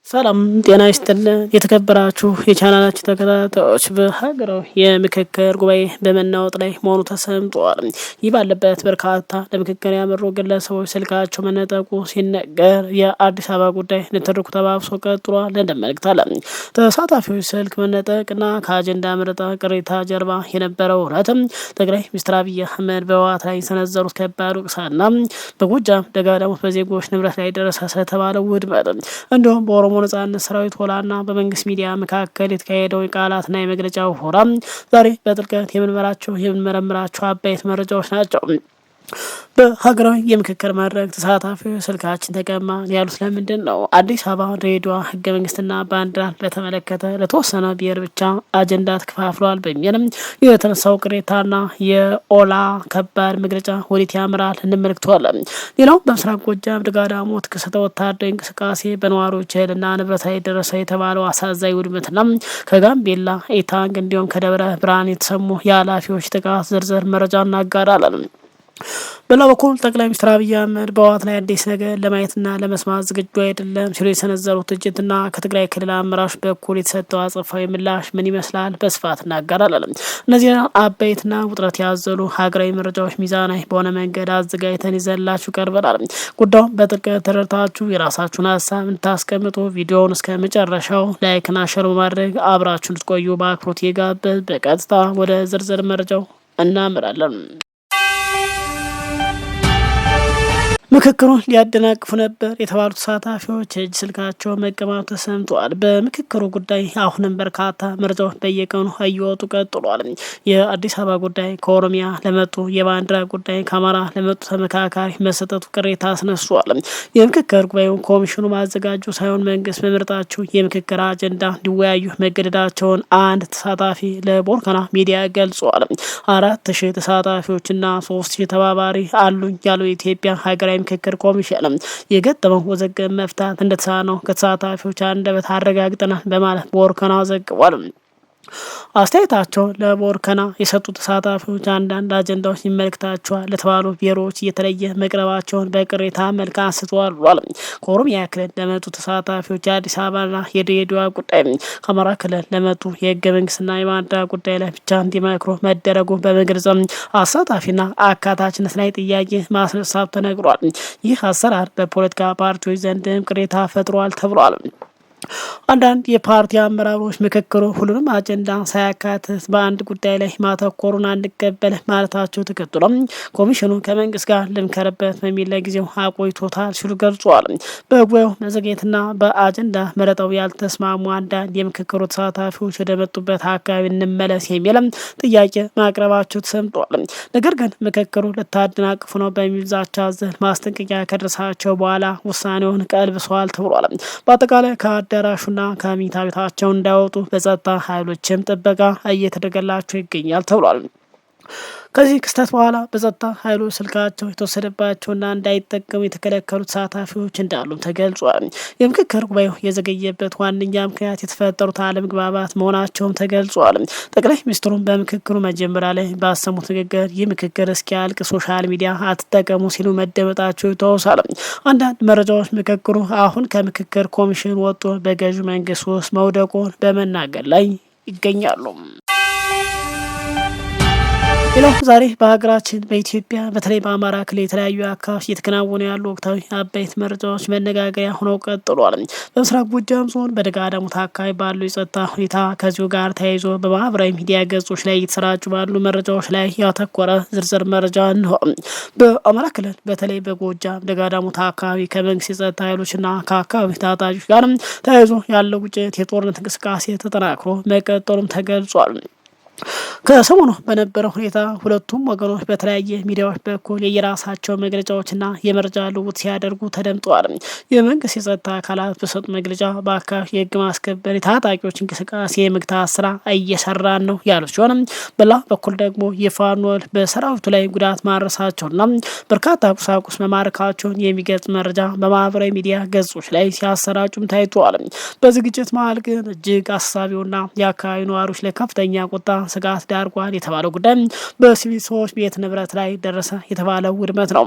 ሰላም ጤና ይስጥልን የተከበራችሁ የቻናላችን ተከታታዮች በሀገራዊ የምክክር ጉባኤ በመናወጥ ላይ መሆኑ ተሰምቷል። ይህ ባለበት በርካታ ለምክክር ያመሩ ግለሰቦች ስልካቸው መነጠቁ ሲነገር የአዲስ አበባ ጉዳይ ንትርኩ ተባብሶ ቀጥሏል። እንደመልክታል ተሳታፊዎች ስልክ መነጠቅና ከአጀንዳ ምርጫ ቅሬታ ጀርባ የነበረው እውነትም ጠቅላይ ሚኒስትር አብይ አህመድ በህወሓት ላይ የሰነዘሩት ከባድ ወቀሳና በጎጃም ደጋዳሞት በዜጎች ንብረት ላይ ደረሰ ስለተባለው ውድመት እንዲሁም በኦሮሞ ነጻነት ሰራዊት ሆላና በመንግስት ሚዲያ መካከል የተካሄደው የቃላትና የመግለጫው ፎረም ዛሬ በጥልቀት የምንመረምራቸው አበይት መረጃዎች ናቸው። በሀገራዊ የምክክር መድረክ ተሳታፊዎች ስልካችን ተቀማን ያሉት ለምንድን ነው? አዲስ አበባ ድሬዳዋ ህገ መንግስትና ባንዲራን በተመለከተ ለተወሰነ ብሔር ብቻ አጀንዳ ተከፋፍሏል በሚልም የተነሳው ቅሬታና የኦላ ከባድ መግለጫ ወዴት ያምራል እንመለከተዋለን። ሌላው በምስራቅ ጎጃም ደጋዳሞት ክስተት ወታደራዊ እንቅስቃሴ በነዋሪዎች ኃይልና ንብረት ላይ ደረሰ የተባለው አሳዛኝ ውድመትና ከጋምቤላ ኢታንግ እንዲሁም ከደብረ ብርሃን የተሰሙ የኃላፊዎች ጥቃት ዝርዝር መረጃ እናጋራለን። በሌላ በኩል ጠቅላይ ሚኒስትር አብይ አህመድ በህወሓት ላይ አዲስ ነገር ለማየትና ለመስማት ዝግጁ አይደለም ሲሉ የሰነዘሩት ትችትና ከትግራይ ክልል አመራሮች በኩል የተሰጠው አጸፋዊ ምላሽ ምን ይመስላል በስፋት እናጋራለን። እነዚህ አበይትና ውጥረት ያዘሉ ሀገራዊ መረጃዎች ሚዛናዊ በሆነ መንገድ አዘጋጅተን ይዘንላችሁ ቀርበናል። ጉዳዩን በጥልቀት ተረድታችሁ የራሳችሁን ሀሳብ እንድታስቀምጡ ቪዲዮውን እስከ መጨረሻው ላይክና ሸር በማድረግ አብራችሁ እንድትቆዩ በአክብሮት የጋበዝ። በቀጥታ ወደ ዝርዝር መረጃው እናምራለን። ምክክሩን ሊያደናቅፉ ነበር የተባሉ ተሳታፊዎች እጅ ስልካቸው መቀማቱ ተሰምተዋል። በምክክሩ ጉዳይ አሁንም በርካታ መረጃዎች በየቀኑ እየወጡ ቀጥሏል። የአዲስ አበባ ጉዳይ ከኦሮሚያ ለመጡ፣ የባንዲራ ጉዳይ ከአማራ ለመጡ ተመካካሪ መሰጠቱ ቅሬታ አስነሷል። የምክክር ጉባኤውን ኮሚሽኑ ማዘጋጁ ሳይሆን መንግስት በምርጣቸው የምክክር አጀንዳ እንዲወያዩ መገደዳቸውን አንድ ተሳታፊ ለቦርከና ሚዲያ ገልጿል። 4,000 ተሳታፊዎችና 3,000 ተባባሪ አሉኝ ያለው የኢትዮጵያ ሀገራዊ ምክክር ኮሚሽን የገጠመው ውዝግብ መፍታት እንደተሳነው ከተሳታፊዎች አንደበት አረጋግጠናል በማለት ቦርከና ዘግቧል። አስተያየታቸው ለቦርከና የሰጡ ተሳታፊዎች አንዳንድ አጀንዳዎች ይመለከታቸዋል ለተባሉ ብሔሮች እየተለየ መቅረባቸውን በቅሬታ መልክ አንስተዋል ብሏል። ከኦሮሚያ ክልል ለመጡ ተሳታፊዎች የአዲስ አበባና የድሬዳዋ ጉዳይ፣ ከአማራ ክልል ለመጡ የህገ መንግስትና የባንዲራ ጉዳይ ላይ ብቻ እንዲመክሩ መደረጉ በመግለጽም አሳታፊና አካታችነት ላይ ጥያቄ ማስነሳቱ ተነግሯል። ይህ አሰራር በፖለቲካ ፓርቲዎች ዘንድም ቅሬታ ፈጥሯል ተብሏል። አንዳንድ የፓርቲ አመራሮች ምክክሩ ሁሉንም አጀንዳ ሳያካትት በአንድ ጉዳይ ላይ ማተኮሩን አንቀበል ማለታቸው ተከትሎም ኮሚሽኑ ከመንግስት ጋር ልምከርበት በሚል ለጊዜው አቆይቶታል ሲሉ ገልጿል። በጉባኤው መዘግየትና በአጀንዳ መረጣው ያልተስማሙ አንዳንድ የምክክሩ ተሳታፊዎች ወደ መጡበት አካባቢ እንመለስ የሚልም ጥያቄ ማቅረባቸው ተሰምቷል። ነገር ግን ምክክሩ ልታደናቅፉ ነው በሚል ዛቻ አዘል ማስጠንቀቂያ ከደረሳቸው በኋላ ውሳኔውን ቀልብሰዋል ተብሏል። በአጠቃላይ አዳራሹና ከመኝታ ቤታቸው እንዳይወጡ በጸጥታ ኃይሎችም ጥበቃ እየተደረገላቸው ይገኛል ተብሏል። ከዚህ ክስተት በኋላ በጸጥታ ኃይሎች ስልካቸው የተወሰደባቸውና እንዳይጠቀሙ የተከለከሉ ተሳታፊዎች እንዳሉ ተገልጿል። የምክክር ጉባኤው የዘገየበት ዋነኛ ምክንያት የተፈጠሩት አለመግባባት መሆናቸውም ተገልጿል። ጠቅላይ ሚኒስትሩም በምክክሩ መጀመሪያ ላይ ባሰሙት ንግግር ይህ ምክክር እስኪያልቅ ሶሻል ሚዲያ አትጠቀሙ ሲሉ መደመጣቸው ይታወሳል። አንዳንድ መረጃዎች ምክክሩ አሁን ከምክክር ኮሚሽን ወጥቶ በገዢው መንግስት ውስጥ መውደቁን በመናገር ላይ ይገኛሉ። ሌላው ዛሬ በሀገራችን በኢትዮጵያ በተለይ በአማራ ክልል የተለያዩ አካባቢዎች እየተከናወኑ ያሉ ወቅታዊ አበይት መረጃዎች መነጋገሪያ ሆነው ቀጥሏል። በምስራቅ ጎጃም ዞን በደጋዳሞት አካባቢ ባሉ የጸጥታ ሁኔታ ከዚሁ ጋር ተያይዞ በማህበራዊ ሚዲያ ገጾች ላይ እየተሰራጩ ባሉ መረጃዎች ላይ ያተኮረ ዝርዝር መረጃ ነው። በአማራ ክልል በተለይ በጎጃም ደጋዳሞት አካባቢ ከመንግስት የጸጥታ ኃይሎችና ከአካባቢ ታጣቂዎች ጋር ተያይዞ ያለው ግጭት የጦርነት እንቅስቃሴ ተጠናክሮ መቀጠሉም ተገልጿል። ከሰሞኑ በነበረው ሁኔታ ሁለቱም ወገኖች በተለያየ ሚዲያዎች በኩል የየራሳቸው መግለጫዎችና የመረጃ ልውውጥ ሲያደርጉ ተደምጠዋል። የመንግስት የጸጥታ አካላት በሰጡ መግለጫ በአካባቢ የህግ ማስከበር የታጣቂዎች እንቅስቃሴ የመግታት ስራ እየሰራን ነው ያሉ ሲሆን በሌላ በኩል ደግሞ የፋኖ በሰራዊቱ ላይ ጉዳት ማድረሳቸውና በርካታ ቁሳቁስ መማረካቸውን የሚገልጽ መረጃ በማህበራዊ ሚዲያ ገጾች ላይ ሲያሰራጩም ታይተዋል። በዝግጅት መሀል ግን እጅግ አሳሳቢውና የአካባቢ ነዋሪዎች ለከፍተኛ ቁጣ ስጋት ዳርጓል የተባለው ጉዳይ በሲቪል ሰዎች ቤት ንብረት ላይ ደረሰ የተባለው ውድመት ነው።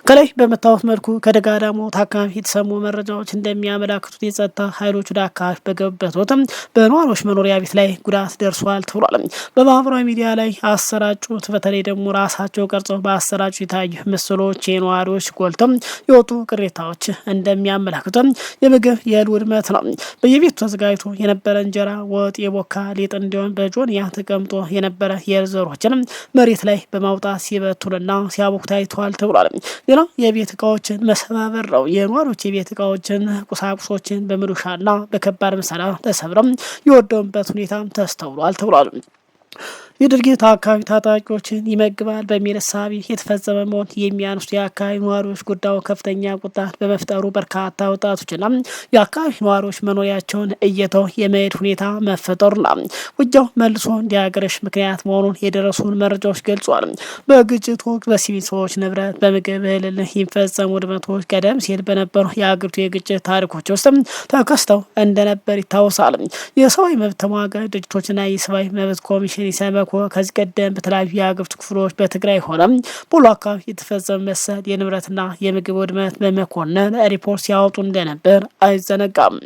ከላይ በመታወት መልኩ ከደጋዳሞት አካባቢ የተሰሙ መረጃዎች እንደሚያመላክቱት የጸጥታ ኃይሎች ወደ አካባቢ በገቡበት ወቅትም በነዋሪዎች መኖሪያ ቤት ላይ ጉዳት ደርሷል ተብሏል። በማህበራዊ ሚዲያ ላይ አሰራጩት በተለይ ደግሞ ራሳቸው ቀርጸው በአሰራጩ የታዩ ምስሎች የነዋሪዎች ጎልተው የወጡ ቅሬታዎች እንደሚያመላክቱም የምግብ የእህል ውድመት ነው። በየቤቱ ተዘጋጅቶ የነበረ እንጀራ፣ ወጥ፣ የቦካ ሊጥ እንዲሆን በጆንያ ተቀምጦ የነበረ የእህል ዘሮችን መሬት ላይ በማውጣት ሲበቱንና ሲያቦኩ ታይተዋል ተብሏል። ሌላው የቤት እቃዎችን መሰባበር ነው። የነዋሪዎች የቤት እቃዎችን ቁሳቁሶችን በመዶሻና በከባድ መሳሪያ ተሰብረው የወደሙበት ሁኔታም ተስተውሏል ተብሏል። የድርጊት አካባቢ ታጣቂዎችን ይመግባል በሚል እሳቤ የተፈጸመ መሆን የሚያነሱ የአካባቢ ነዋሪዎች ጉዳዩ ከፍተኛ ቁጣ በመፍጠሩ በርካታ ወጣቶችና የአካባቢ ነዋሪዎች መኖሪያቸውን እየተው የመሄድ ሁኔታ መፈጠሩና ውጊያው መልሶ እንዲያገረሽ ምክንያት መሆኑን የደረሱን መረጃዎች ገልጿል። በግጭት ወቅት በሲቪል ሰዎች ንብረት፣ በምግብ እህል የሚፈጸሙ ውድመቶች ቀደም ሲል በነበሩ የአገሪቱ የግጭት ታሪኮች ውስጥ ተከስተው እንደነበር ይታወሳል። የሰብአዊ መብት ተሟጋች ድርጅቶችና የሰብአዊ መብት ኮሚሽን ኢሰመኮ ከዚህ ቀደም በተለያዩ የሀገሪቱ ክፍሎች በትግራይ ሆነም በሁሉ አካባቢ የተፈጸመ መሰል የንብረትና የምግብ ውድመት በመኮነን ሪፖርት ሲያወጡ እንደነበር አይዘነጋም።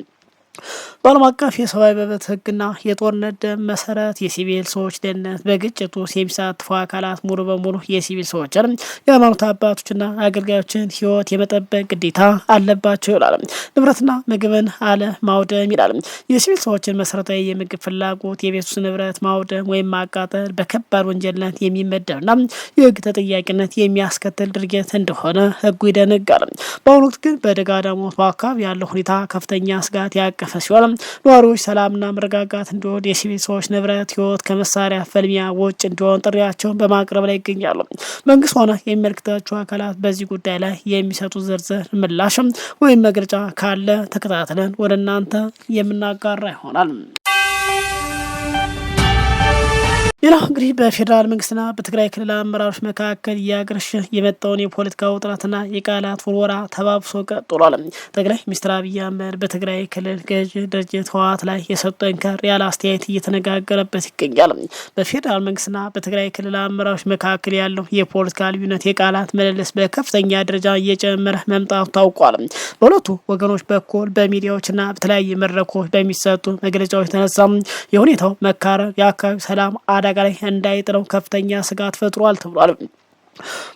በዓለም አቀፍ የሰብአዊ መብት ሕግና የጦርነት ደንብ መሰረት የሲቪል ሰዎች ደህንነት በግጭቱ የሚሳተፉ አካላት ሙሉ በሙሉ የሲቪል ሰዎችን የሃይማኖት አባቶችና አገልጋዮችን ሕይወት የመጠበቅ ግዴታ አለባቸው ይላል። ንብረትና ምግብን አለ ማውደም ይላል። የሲቪል ሰዎችን መሰረታዊ የምግብ ፍላጎት፣ የቤት ውስጥ ንብረት ማውደም ወይም ማቃጠል በከባድ ወንጀልነት የሚመደብና የሕግ ተጠያቂነት የሚያስከትል ድርጊት እንደሆነ ሕጉ ይደነጋል። በአሁኑ ወቅት ግን በደጋዳሞት አካባቢ ያለው ሁኔታ ከፍተኛ ስጋት ያቀፈ ሲሆን ነዋሪዎች ሰላምና መረጋጋት እንዲሆን የሲቪል ሰዎች ንብረት ህይወት ከመሳሪያ ፈልሚያ ውጭ እንዲሆን ጥሪያቸውን በማቅረብ ላይ ይገኛሉ። መንግስት ሆነ የሚመለከታቸው አካላት በዚህ ጉዳይ ላይ የሚሰጡ ዝርዝር ምላሽም ወይም መግለጫ ካለ ተከታትለን ወደ እናንተ የምናጋራ ይሆናል። ሌላው እንግዲህ በፌዴራል መንግስትና በትግራይ ክልል አመራሮች መካከል እያገረሸ የመጣውን የፖለቲካ ውጥረትና የቃላት ውርወራ ተባብሶ ቀጥሏል። ጠቅላይ ሚኒስትር አብይ አህመድ በትግራይ ክልል ገዥ ድርጅት ህወሓት ላይ የሰጡ ጠንከር ያለ አስተያየት እየተነጋገረበት ይገኛል። በፌዴራል መንግስትና በትግራይ ክልል አመራሮች መካከል ያለው የፖለቲካ ልዩነት የቃላት ምልልስ በከፍተኛ ደረጃ እየጨመረ መምጣቱ ታውቋል። በሁለቱ ወገኖች በኩል በሚዲያዎችና በተለያዩ መድረኮች በሚሰጡ መግለጫዎች የተነሳ የሁኔታው መካረር የአካባቢ ሰላም አዳጋ ላይ እንዳይጥለው ከፍተኛ ስጋት ፈጥሯል ተብሏል።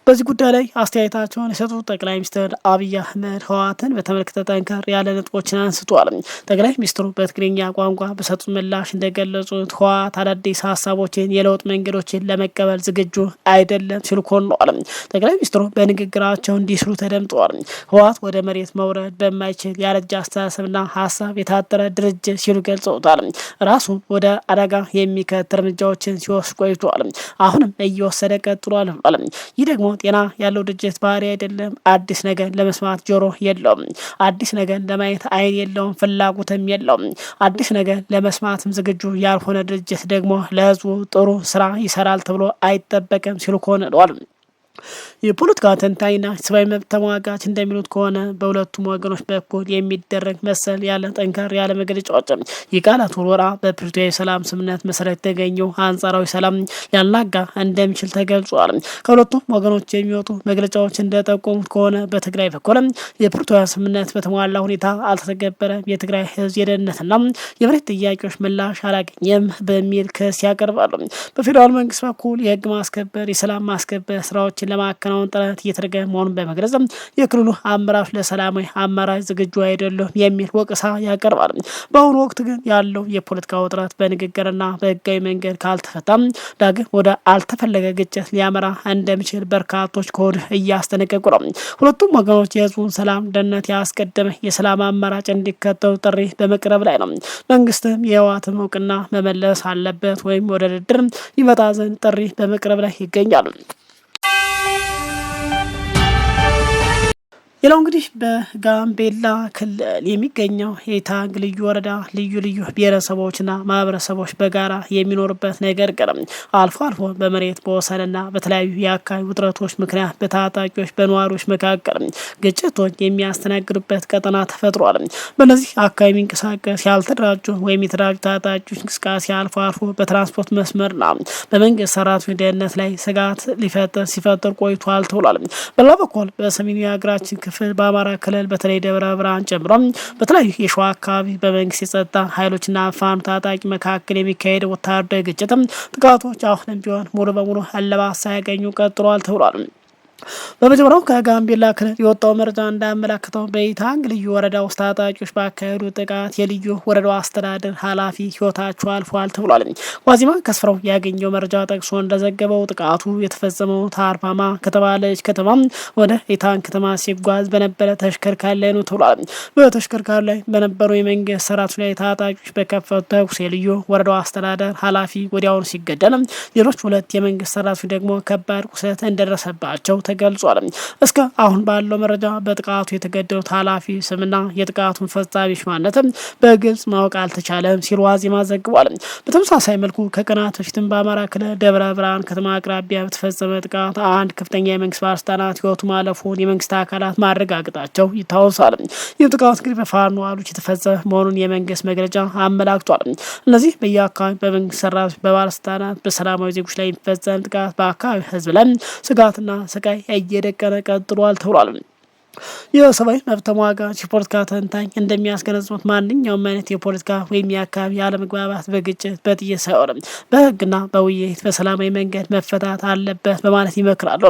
በዚህ ጉዳይ ላይ አስተያየታቸውን የሰጡት ጠቅላይ ሚኒስትር አብይ አህመድ ህወሓትን በተመለከተ ጠንከር ያለ ነጥቦችን አንስተዋል። ጠቅላይ ሚኒስትሩ በትግርኛ ቋንቋ በሰጡት ምላሽ እንደገለጹት ህወሓት አዳዲስ ሀሳቦችን፣ የለውጥ መንገዶችን ለመቀበል ዝግጁ አይደለም ሲሉ ኮንነዋል። ጠቅላይ ሚኒስትሩ በንግግራቸው እንዲህ ሲሉ ተደምጠዋል። ህወሓት ወደ መሬት መውረድ በማይችል ያረጀ አስተሳሰብና ሀሳብ የታጠረ ድርጅት ሲሉ ገልጸውታል። ራሱን ወደ አደጋ የሚከት እርምጃዎችን ሲወስድ ቆይቷል። አሁንም እየወሰደ ቀጥሏል ብሏል። ይህ ደግሞ ጤና ያለው ድርጅት ባህሪ አይደለም። አዲስ ነገር ለመስማት ጆሮ የለውም። አዲስ ነገር ለማየት አይን የለውም፣ ፍላጎትም የለውም። አዲስ ነገር ለመስማትም ዝግጁ ያልሆነ ድርጅት ደግሞ ለህዝቡ ጥሩ ስራ ይሰራል ተብሎ አይጠበቅም ሲሉ ኮንነዋል። የፖለቲካ ተንታኝና ሰብአዊ መብት ተሟጋች እንደሚሉት ከሆነ በሁለቱም ወገኖች በኩል የሚደረግ መሰል ያለ ጠንከር ያለ መግለጫዎች የቃላት ውርወራ በፕሪቶሪያ የሰላም ስምምነት መሰረት የተገኘው አንጻራዊ ሰላም ሊያናጋ እንደሚችል ተገልጿል። ከሁለቱም ወገኖች የሚወጡ መግለጫዎች እንደጠቆሙት ከሆነ በትግራይ በኩል የፕሪቶሪያ ስምምነት በተሟላ ሁኔታ አልተተገበረም፣ የትግራይ ህዝብ የደህንነትና የመሬት ጥያቄዎች ምላሽ አላገኘም በሚል ክስ ያቀርባሉ። በፌዴራል መንግስት በኩል የህግ ማስከበር የሰላም ማስከበር ስራዎችን ለማከናወን ጥረት እየተደረገ መሆኑን በመግለጽ የክልሉ አመራሮች ለሰላማዊ አማራጭ ዝግጁ አይደሉም የሚል ወቀሳ ያቀርባል። በአሁኑ ወቅት ግን ያለው የፖለቲካ ውጥረት በንግግርና በህጋዊ መንገድ ካልተፈታም ዳግም ወደ አልተፈለገ ግጭት ሊያመራ እንደሚችል በርካቶች ከወዲሁ እያስጠነቀቁ ነው። ሁለቱም ወገኖች የህዝቡን ሰላም ደህንነት ያስቀደመ የሰላም አማራጭ እንዲከተሉ ጥሪ በመቅረብ ላይ ነው። መንግስትም የህወሓትን እውቅና መመለስ አለበት ወይም ወደ ድርድር ይመጣ ዘንድ ጥሪ በመቅረብ ላይ ይገኛል። ሌላው እንግዲህ በጋምቤላ ክልል የሚገኘው የታንግ ልዩ ወረዳ ልዩ ልዩ ብሔረሰቦችና ማህበረሰቦች በጋራ የሚኖርበት ነገር ግን አልፎ አልፎ በመሬት በወሰንና በተለያዩ የአካባቢ ውጥረቶች ምክንያት በታጣቂዎች በነዋሪዎች መካከል ግጭቶች የሚያስተናግዱበት ቀጠና ተፈጥሯል። በነዚህ አካባቢ የሚንቀሳቀስ ያልተደራጁ ወይም የተደራጁ ታጣቂዎች እንቅስቃሴ አልፎ አልፎ በትራንስፖርት መስመርና በመንግስት ሰራተኞች ደህንነት ላይ ስጋት ሲፈጥር ቆይቷል ተብሏል። በሌላ በኩል በሰሜኑ የሀገራችን ክፍል በአማራ ክልል በተለይ ደብረ ብርሃን ጨምሮ በተለያዩ የሸዋ አካባቢ በመንግስት የጸጥታ ኃይሎችና ፋኖ ታጣቂ መካከል የሚካሄድ ወታደራዊ ግጭትም ጥቃቶች አሁንም ቢሆን ሙሉ በሙሉ እልባት ሳያገኙ ቀጥሏል ተብሏል። በመጀመሪያው ከጋምቤላ ክልል የወጣው መረጃ እንዳመለከተው በኢታንግ ልዩ ወረዳ ውስጥ ታጣቂዎች ባካሄዱ ጥቃት የልዩ ወረዳው አስተዳደር ኃላፊ ህይወታቸው አልፏል ተብሏል። ዋዜማ ከስፍራው ያገኘው መረጃ ጠቅሶ እንደዘገበው ጥቃቱ የተፈጸመው ታርፓማ ከተባለች ከተማ ወደ ኢታንግ ከተማ ሲጓዝ በነበረ ተሽከርካሪ ላይ ነው ተብሏል። በተሽከርካሪ ላይ በነበሩ የመንግስት ሰራተኞች ላይ ታጣቂዎች በከፈቱ ተኩስ የልዩ ወረዳው አስተዳደር ኃላፊ ወዲያውኑ ሲገደል፣ ሌሎች ሁለት የመንግስት ሰራተኞች ደግሞ ከባድ ቁስለት እንደደረሰባቸው ተገልጿል። እስከ አሁን ባለው መረጃ በጥቃቱ የተገደሉት ኃላፊ ስምና የጥቃቱን ፈጻሚዎች ማንነት በግልጽ ማወቅ አልተቻለም ሲል ዋዜማ ዘግቧል። በተመሳሳይ መልኩ ከቀናት በፊትም በአማራ ክልል ደብረ ብርሃን ከተማ አቅራቢያ በተፈጸመ ጥቃት አንድ ከፍተኛ የመንግስት ባለስልጣናት ህይወቱ ማለፉን የመንግስት አካላት ማረጋገጣቸው ይታወሳል። ይህ ጥቃት እንግዲህ በፋኖ ኃይሎች የተፈጸመ መሆኑን የመንግስት መግለጫ አመላክቷል። እነዚህ በየአካባቢ በመንግስት ሰራተኞች፣ በባለስልጣናት፣ በሰላማዊ ዜጎች ላይ የሚፈጸም ጥቃት በአካባቢ ህዝብ ላይ ስጋትና ስቃይ እየደቀነ ቀጥሏል ተብሏል። የሰብአዊ መብት ተሟጋች የፖለቲካ ተንታኝ እንደሚያስገነዝቡት ማንኛውም አይነት የፖለቲካ ወይም የአካባቢ አለመግባባት በግጭት በጥይት ሳይሆን በህግና በውይይት በሰላማዊ መንገድ መፈታት አለበት በማለት ይመክራሉ።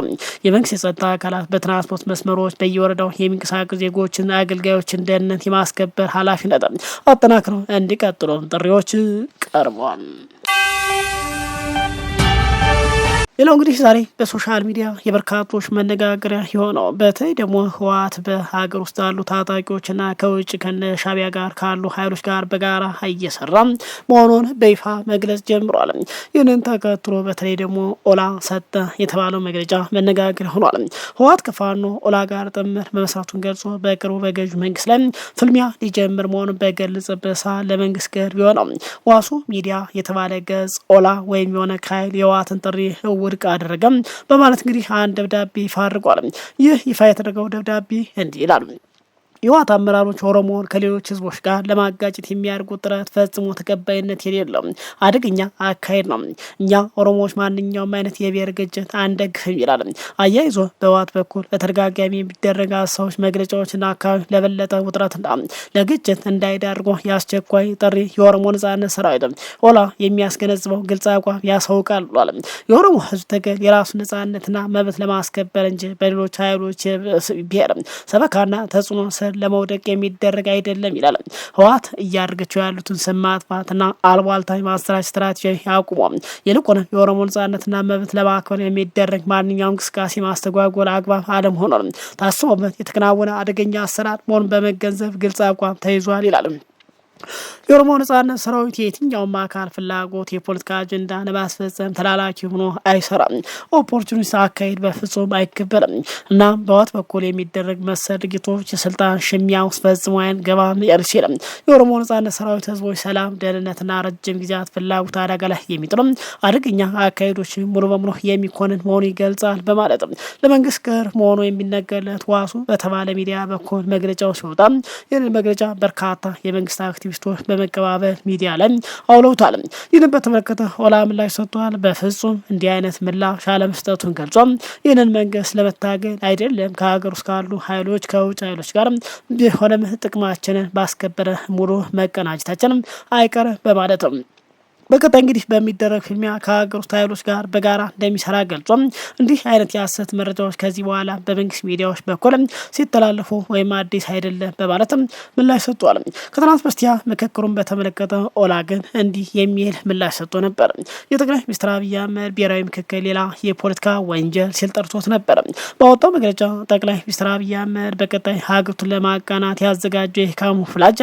የመንግስት የጸጥታ አካላት በትራንስፖርት መስመሮች በየወረዳው የሚንቀሳቀሱ ዜጎችን አገልጋዮችን ደህንነት የማስከበር ኃላፊነት አጠናክረው እንዲቀጥሉ ጥሪዎች ቀርበዋል። ሌላው እንግዲህ ዛሬ በሶሻል ሚዲያ የበርካቶች መነጋገሪያ የሆነው በተለይ ደግሞ ህወሓት በሀገር ውስጥ ያሉ ታጣቂዎችና ከውጭ ከነ ሻዕቢያ ጋር ካሉ ኃይሎች ጋር በጋራ እየሰራ መሆኑን በይፋ መግለጽ ጀምሯል። ይህንን ተከትሎ በተለይ ደግሞ ኦላ ሰጠ የተባለው መግለጫ መነጋገሪያ ሆኗል። ህወሓት ከፋኖ ኦላ ጋር ጥምር መመስረቱን ገልጾ በቅርቡ በገዢው መንግስት ላይ ፍልሚያ ሊጀምር መሆኑን በገለጸበት ሰዓት ለመንግስት ቅርብ የሆነው ዋሱ ሚዲያ የተባለ ገጽ ኦላ ወይም የሆነ ኃይል የህወሓትን ጥሪ ውድቅ አደረገም በማለት እንግዲህ አንድ ደብዳቤ ይፋ አድርጓል። ይህ ይፋ የተደረገው ደብዳቤ እንዲህ ይላል። የህወሓት አመራሮች ኦሮሞን ከሌሎች ህዝቦች ጋር ለማጋጨት የሚያደርጉት ጥረት ፈጽሞ ተቀባይነት የሌለው አደገኛ አካሄድ ነው። እኛ ኦሮሞዎች ማንኛውም አይነት የብሔር ግጭት አንደግፍም ይላል። አያይዞ በህወሓት በኩል በተደጋጋሚ የሚደረግ ሀሳቦች፣ መግለጫዎችና አካባቢ ለበለጠ ውጥረትና ለግጭት እንዳይዳርጉ የአስቸኳይ ጥሪ የኦሮሞ ነጻነት ሰራዊት ኦላ የሚያስገነዝበው ግልጽ አቋም ያሳውቃል ብሏል። የኦሮሞ ህዝብ ትግል የራሱ ነጻነትና መብት ለማስከበር እንጂ በሌሎች ኃይሎች ብሔር ሰበካና ተጽዕኖ ለመውደቅ የሚደረግ አይደለም ይላል። ህወሓት እያደረገችው ያሉትን ስም ማጥፋትና አልቧልታ ማሰራጨት ስትራቴጂ ያቁሙ። ይልቁንም የኦሮሞ ነጻነትና መብት ለማክበር የሚደረግ ማንኛውም እንቅስቃሴ ማስተጓጎል አግባብ አለመሆኑን ታስቦበት የተከናወነ አደገኛ አሰራር መሆኑን በመገንዘብ ግልጽ አቋም ተይዟል ይላል። የኦሮሞ ነጻነት ሰራዊት የትኛውም አካል ፍላጎት የፖለቲካ አጀንዳ ለማስፈጸም ተላላኪ ሆኖ አይሰራም። ኦፖርቹኒስት አካሄድ በፍጹም አይከበርም እና በህወሓት በኩል የሚደረግ መሰል ድርጊቶች የስልጣን ሽሚያ ውስጥ ፈጽሞ አይገባም ያልችልም። የኦሮሞ ነጻነት ሰራዊት ህዝቦች ሰላም፣ ደህንነትና ረጅም ጊዜያት ፍላጎት አደጋ ላይ የሚጥሉም አደገኛ አካሄዶች ሙሉ በሙሉ የሚኮንን መሆኑ ይገልጻል በማለት ለመንግስት ቅርብ መሆኑ የሚነገርለት ዋሱ በተባለ ሚዲያ በኩል መግለጫው ሲወጣ ይህንን መግለጫ በርካታ የመንግስት አክቲቪስቶች በመቀባበል ሚዲያ ላይ አውለውታል። ይህንን በተመለከተ ኦላ ምላሽ ሰጥቷል። በፍጹም እንዲህ አይነት ምላሽ አለመስጠቱን ገልጿል። ይህንን መንግስት ለመታገል አይደለም ከሀገር ውስጥ ካሉ ኃይሎች ከውጭ ኃይሎች ጋር ቢሆንም ጥቅማችንን ባስከበረ ሙሉ መቀናጀታችንም አይቀር በማለትም በቀጣይ እንግዲህ በሚደረግ ፍልሚያ ከሀገር ውስጥ ኃይሎች ጋር በጋራ እንደሚሰራ ገልጿል። እንዲህ አይነት የሐሰት መረጃዎች ከዚህ በኋላ በመንግስት ሚዲያዎች በኩል ሲተላለፉ ወይም አዲስ አይደለም በማለትም ምላሽ ሰጥቷል። ከትናንት በስቲያ ምክክሩን በተመለከተ ኦላ ግን እንዲህ የሚል ምላሽ ሰጥቶ ነበር። የጠቅላይ ሚኒስትር አብይ አህመድ ብሔራዊ ምክክር ሌላ የፖለቲካ ወንጀል ሲል ጠርቶት ነበር። ባወጣው መግለጫ ጠቅላይ ሚኒስትር አብይ አህመድ በቀጣይ ሀገሪቱን ለማቃናት ያዘጋጀው የካሙፍላጅ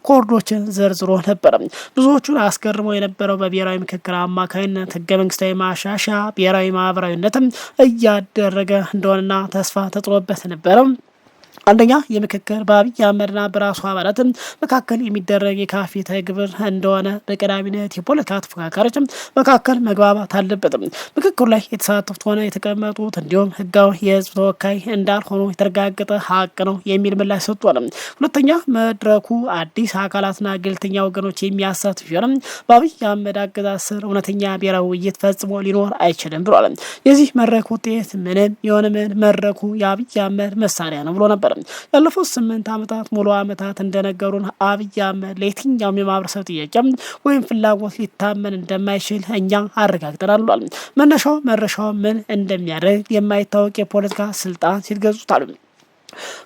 ኮርዶችን ዘርዝሮ ነበር። ብዙዎቹን አስገርሞ የነበረው በብሔራዊ ምክክር አማካይነት ህገ መንግስታዊ ማሻሻያ ብሔራዊ ማህበራዊነትም እያደረገ እንደሆነና ተስፋ ተጥሎበት ነበረ። አንደኛ የምክክር በአብይ አህመድና በራሱ አባላት መካከል የሚደረግ የካፌ ተግብር እንደሆነ በቀዳሚነት የፖለቲካ ተፎካካሪዎች መካከል መግባባት አለበት። ምክክሩ ላይ የተሳተፉት ሆነ የተቀመጡት እንዲሁም ህጋዊ የህዝብ ተወካይ እንዳልሆኑ የተረጋገጠ ሀቅ ነው የሚል ምላሽ ሰጥቷል። ሁለተኛ መድረኩ አዲስ አካላትና ገለልተኛ ወገኖች የሚያሳትፍ ሲሆን በአብይ አህመድ አገዛዝ ስር እውነተኛ ብሔራዊ ውይይት ፈጽሞ ሊኖር አይችልም ብሏል። የዚህ መድረክ ውጤት ምንም የሆነ ምን መድረኩ የአብይ አህመድ መሳሪያ ነው ብሎ ነበር። ያለፉት 8 ዓመታት ሙሉ ዓመታት እንደነገሩን አብይ አህመድ ለየትኛውም የማህበረሰብ ጥያቄ ወይም ፍላጎት ሊታመን እንደማይችል እኛ አረጋግጠናል። መነሻው ምን እንደሚያደርግ የማይታወቅ የፖለቲካ ስልጣን ሲገዙታል።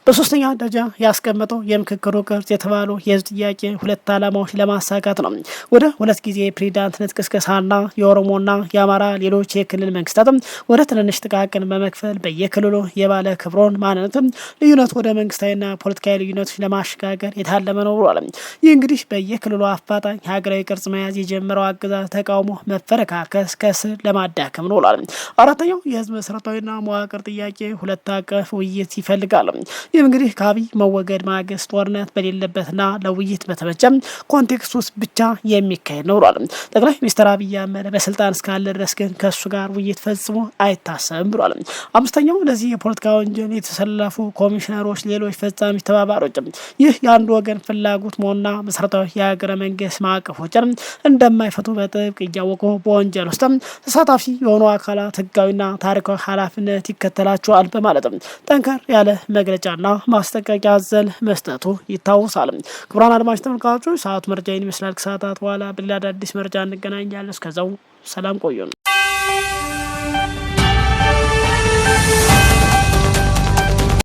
በሶስተኛ ደረጃ ያስቀመጠው የምክክሩ ቅርጽ የተባለው የህዝብ ጥያቄ ሁለት ዓላማዎች ለማሳካት ነው። ወደ 2 ጊዜ ፕሬዝዳንትነት ቅስቀሳና የኦሮሞና የአማራ ሌሎች የክልል መንግስታትም ወደ ትንንሽ ጥቃቅን በመክፈል በየክልሉ የባለ ክብሮን ማንነትም ልዩነት ወደ መንግስታዊና ፖለቲካዊ ልዩነቶች ለማሸጋገር የታለመ ነው ብሏል። ይህ እንግዲህ በየክልሉ አፋጣኝ ሀገራዊ ቅርጽ መያዝ የጀመረው አገዛዝ ተቃውሞ መፈረካከስ ከስር ለማዳከም ነው ብሏል። አራተኛው የህዝብ መሰረታዊና መዋቅር ጥያቄ ሁለት አቀፍ ውይይት ይፈልጋል። ይህም እንግዲህ ከአብይ መወገድ ማግስት ጦርነት በሌለበትና ለውይይት በተመቸም ኮንቴክስት ውስጥ ብቻ የሚካሄድ ነው ብሏል። ጠቅላይ ሚኒስትር አብይ አህመድ በስልጣን እስካለ ድረስ ግን ከእሱ ጋር ውይይት ፈጽሞ አይታሰብም ብሏል። አምስተኛው ለዚህ የፖለቲካ ወንጀል የተሰለፉ ኮሚሽነሮች፣ ሌሎች ፈጻሚ ተባባሪዎች ይህ የአንዱ ወገን ፍላጎት መሆንና መሰረታዊ የሀገረ መንግስት ማዕቀፎችን እንደማይፈቱ በጥብቅ እያወቁ በወንጀል ውስጥ ተሳታፊ የሆኑ አካላት ህጋዊና ታሪካዊ ኃላፊነት ይከተላቸዋል በማለትም ጠንከር ያለ መግለጫና ማስጠንቀቂያ አዘል መስጠቱ ይታወሳል። ክቡራን አድማጭ ተመልካቾች ሰዓቱ መረጃ ይመስላል። ከሰዓታት በኋላ በሌላ አዳዲስ መረጃ እንገናኛለን። እስከዛው ሰላም ቆዩ።